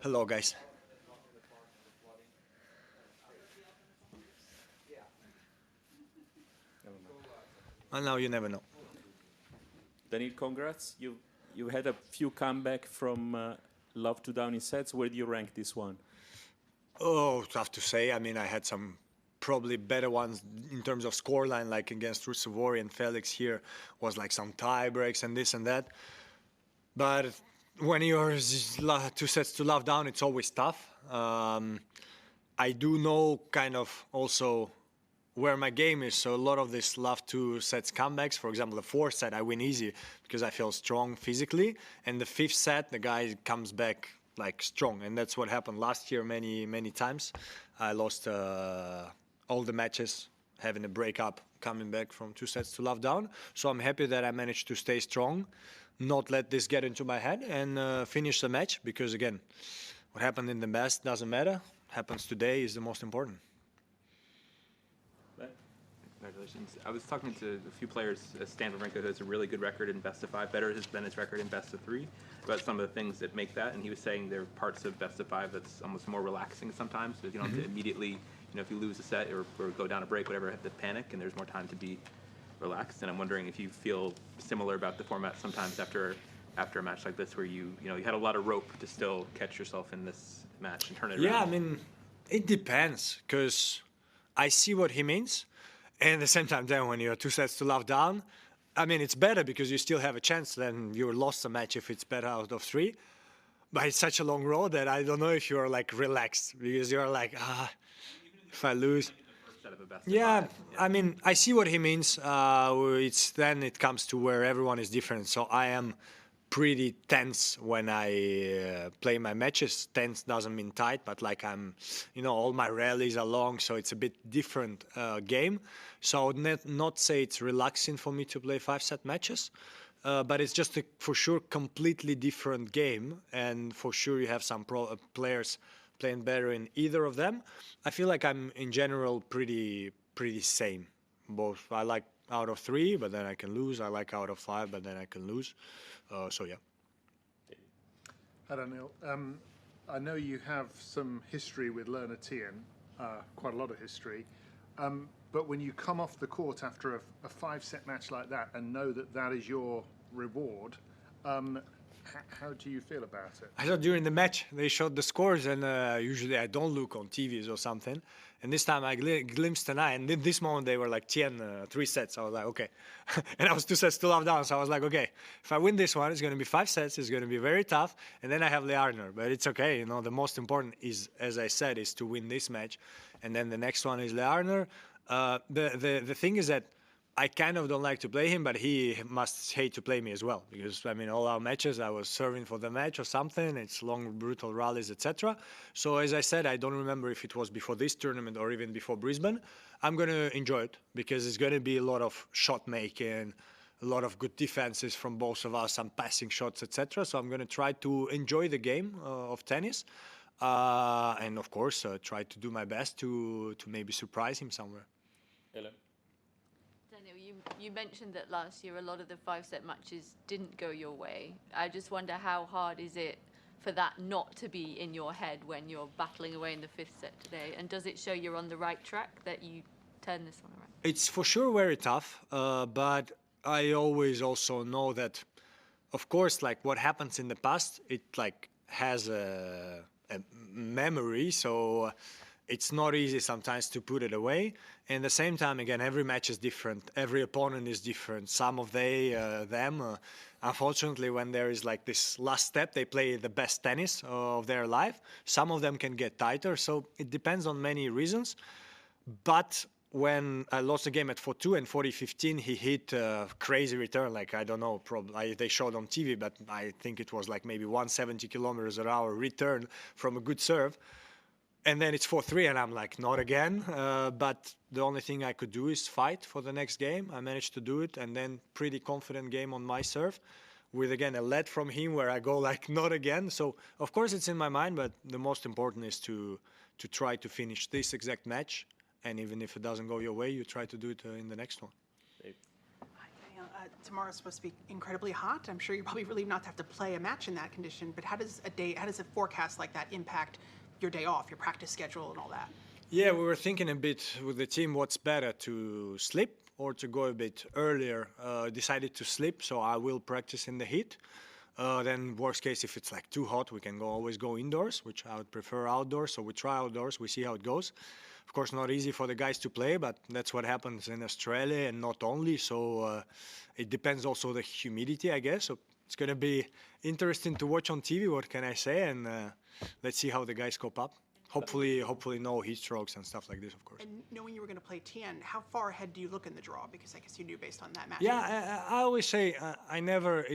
Hello, guys. Well, now you never know. Daniil, congrats. You had a few comeback from love to down in sets. Where do you rank this one? Oh, tough to say. I mean, I had some probably better ones in terms of scoreline, like against Rusevori and Felix here was like some tie breaks and this and that. But when you're 2 sets to love down, it's always tough. I do know kind of also where my game is. So a lot of this love 2 sets comebacks, for example, the 4th set I win easy because I feel strong physically, and the 5th set the guy comes back like strong, and that's what happened last year many times. I lost all the matches, having a breakup, coming back from 2 sets to love down. So I'm happy that I managed to stay strong, not let this get into my head, and finish the match, because again, what happened in the best doesn't matter. Happens today is the most important. Congratulations. I was talking to a few players, Stan Wawrinka, who has a really good record in best of 5, better than his record in best of 3, about some of the things that make that, and he was saying there are parts of best of 5 that's almost more relaxing sometimes, so you don't have to immediately, if you lose a set or go down a break, whatever, have to panic, and there's more time to be relaxed. And I'm wondering if you feel similar about the format sometimes after a match like this, where you had a lot of rope to still catch yourself in this match and turn it around. Yeah, I mean, it depends, because I see what he means. And at the same time, then when you're 2 sets to love down, I mean, it's better because you still have a chance. Then you lost a match if it's better out of 3. But it's such a long road that I don't know if you're like relaxed, because you're like, if I lose. Yeah, I mean, I see what he means. Then it comes to where everyone is different. So I am pretty tense when I play my matches. Tense doesn't mean tight, but like I'm, all my rallies are long, so it's a bit different game. So I would not say it's relaxing for me to play 5-set matches, but it's just for sure completely different game, and for sure you have some players playing better in either of them. I feel like I'm in general pretty same. Both I like out of 3, but then I can lose. I like out of 5, but then I can lose. So yeah. Hi Daniil. I know you have some history with Lerner Tien, quite a lot of history. But when you come off the court after a 5-set match like that and know that that is your reward, how do you feel about it? I thought during the match they showed the scores, and usually I don't look on TVs or something. And this time I glimpsed an eye, and in this moment they were like 3 sets. I was like, okay. And I was 2 sets to love down, so I was like, okay, if I win this one, it's going to be 5 sets. It's going to be very tough, and then I have Learner. But it's okay, the most important is, as I said, is to win this match, and then the next one is Learner. The thing is that I kind of don't like to play him, but he must hate to play me as well, because I mean all our matches I was serving for the match or something. It's long brutal rallies, etc. So as I said, I don't remember if it was before this tournament or even before Brisbane. I'm going to enjoy it because it's going to be a lot of shot making, a lot of good defenses from both of us, some passing shots, etc. So I'm going to try to enjoy the game of tennis, and of course try to do my best to maybe surprise him somewhere. Ellen? You mentioned that last year a lot of the 5-set matches didn't go your way. I just wonder, how hard is it for that not to be in your head when you're battling away in the 5th set today? And does it show you're on the right track, that you turn this one around? It's for sure very tough, but I always also know that, of course, like what happens in the past, it like has a memory, so it's not easy sometimes to put it away. And at the same time, again, every match is different. Every opponent is different. Some of them, unfortunately, when there is like this last step, they play the best tennis of their life. Some of them can get tighter. So it depends on many reasons. But when I lost the game at 4-2 and 40-15, he hit a crazy return. Like, I don't know, probably they showed on TV, but I think it was like maybe 170 kilometers an hour return from a good serve. And then it's 4-3, and I'm like, not again. But the only thing I could do is fight for the next game. I managed to do it, and then pretty confident game on my serve with, again, a lead from him where I go like, not again. So, of course, it's in my mind, but the most important is to try to finish this exact match. And even if it doesn't go your way, you try to do it in the next one. Hi, Daniil. tomorrow's supposed to be incredibly hot. I'm sure you're probably relieved not to have to play a match in that condition, but how does a forecast like that impact your day off, your practice schedule, and all that? Yeah, we were thinking a bit with the team what's better, to sleep or to go a bit earlier. Decided to sleep, so I will practice in the heat. Then worst case, if it's like too hot, we can always go indoors, which I would prefer outdoors. So we try outdoors, we see how it goes. Of course, not easy for the guys to play, but that's what happens in Australia, and not only. So it depends also the humidity, I guess. So it's going to be interesting to watch on TV, what can I say? And let's see how the guys cope up. Hopefully no heat strokes and stuff like this, of course. And knowing you were going to play Tian, how far ahead do you look in the draw? Because I guess you knew based on that match. Yeah, I always say I never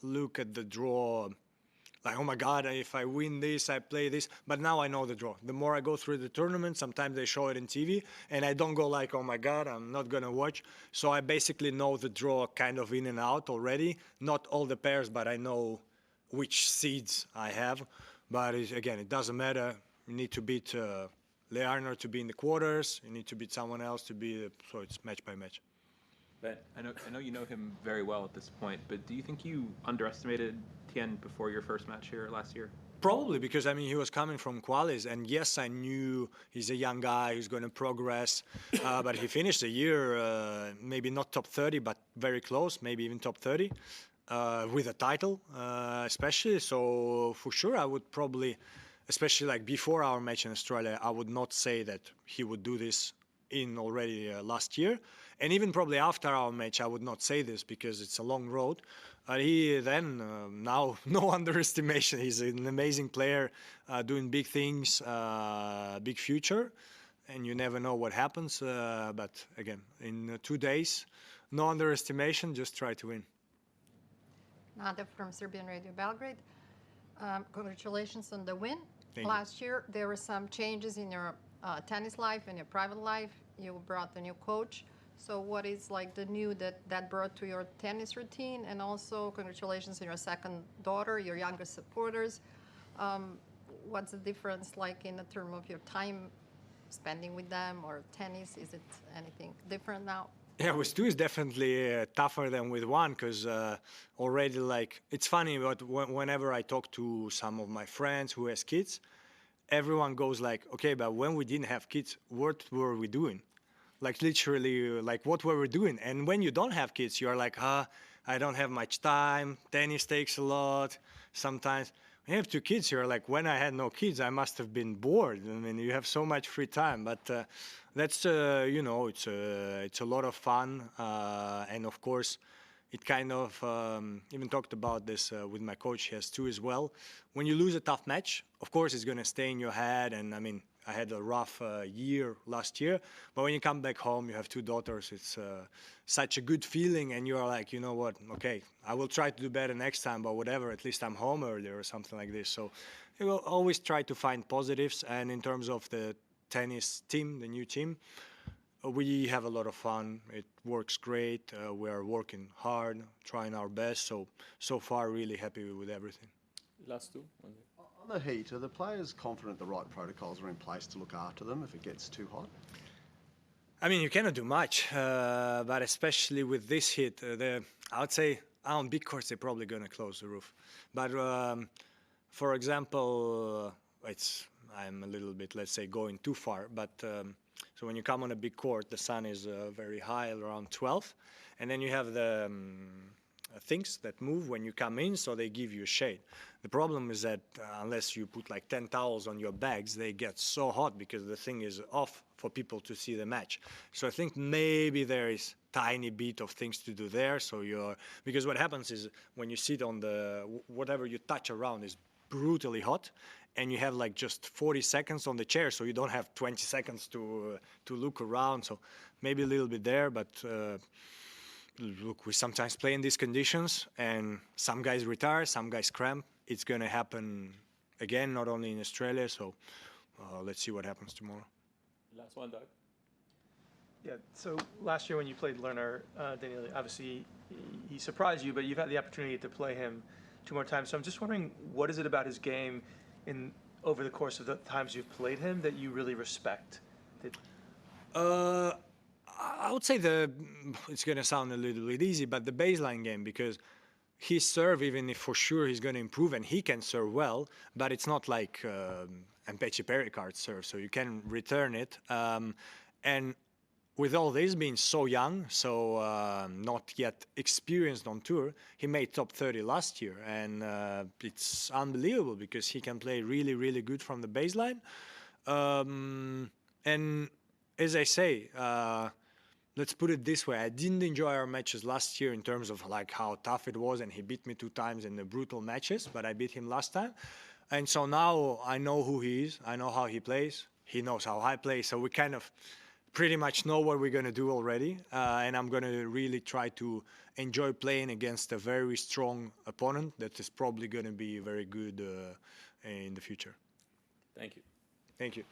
look at the draw like, oh my God, if I win this, I play this. But now I know the draw. The more I go through the tournament, sometimes they show it in TV, and I don't go like, oh my God, I'm not going to watch. So I basically know the draw kind of in and out already. Not all the pairs, but I know which seeds I have. But again, it doesn't matter. You need to beat Learner to be in the quarters. You need to beat someone else to be, so it's match by match. Ben, I know you know him very well at this point, but do you think you underestimated Tian before your first match here last year? Probably, because I mean he was coming from qualis, and yes, I knew he's a young guy who's going to progress, but he finished the year maybe not top 30, but very close, maybe even top 30, with a title, especially. So for sure, I would probably, especially like before our match in Australia, I would not say that he would do this in already last year. And even probably after our match, I would not say this because it's a long road. He then, now, no underestimation. He's an amazing player, doing big things, big future. And you never know what happens. But again, in 2 days, no underestimation, just try to win. Nada from Serbian Radio Belgrade. Congratulations on the win. Thank you. Last year, there were some changes in your tennis life and your private life. You brought a new coach. So what is like the new that brought to your tennis routine? And also congratulations on your second daughter, your youngest supporters. What's the difference like in the term of your time spending with them or tennis? Is it anything different now? Yeah, with two is definitely tougher than with one because already like, it's funny, but whenever I talk to some of my friends who has kids, everyone goes like, okay, but when we didn't have kids, what were we doing? Like literally, like what were we doing? And when you don't have kids, you're like, I don't have much time. Tennis takes a lot. Sometimes when you have two kids, you're like, when I had no kids, I must have been bored. I mean, you have so much free time. But that's, you know, it's a lot of fun. And of course, it kind of, even talked about this with my coach, he has two as well. When you lose a tough match, of course, it's going to stay in your head. And I mean, I had a rough year last year, but when you come back home, you have two daughters. It's such a good feeling, and you're like, you know what? Okay, I will try to do better next time, but whatever. At least I'm home earlier or something like this. So you will always try to find positives. And in terms of the tennis team, the new team, we have a lot of fun. It works great. We are working hard, trying our best. So far, really happy with everything. Last two. On the heat, are the players confident the right protocols are in place to look after them if it gets too hot? I mean, you cannot do much, but especially with this heat, I would say on big courts, they're probably going to close the roof. But for example, I'm a little bit, let's say, going too far. But so when you come on a big court, the sun is very high, around 12. And then you have the things that move when you come in, so they give you shade. The problem is that unless you put like 10 towels on your bags, they get so hot because the thing is off for people to see the match. So I think maybe there is tiny bit of things to do there. So because what happens is when you sit on whatever you touch around is brutally hot, and you have like just 40 seconds on the chair, so you don't have 20 seconds to look around. So maybe a little bit there, but look, we sometimes play in these conditions, and some guys retire, some guys cramp. It's going to happen again, not only in Australia. So let's see what happens tomorrow. Last one, Doug. Yeah, so last year when you played Lerner, Daniil, obviously he surprised you, but you've had the opportunity to play him 2 more times. So I'm just wondering, what is it about his game over the course of the times you've played him that you really respect? I would say it's going to sound a little bit easy, but the baseline game, because his serve, even if for sure he's going to improve and he can serve well, but it's not like Mpeci Pericard serve, so you can return it. And with all this being so young, so not yet experienced on tour, he made top 30 last year, and it's unbelievable because he can play really, really good from the baseline. And as I say, let's put it this way: I didn't enjoy our matches last year in terms of like how tough it was, and he beat me 2 times in the brutal matches, but I beat him last time. And so now I know who he is, I know how he plays, he knows how I play, so we kind of pretty much know what we're going to do already, and I'm going to really try to enjoy playing against a very strong opponent that is probably going to be very good in the future. Thank you. Thank you.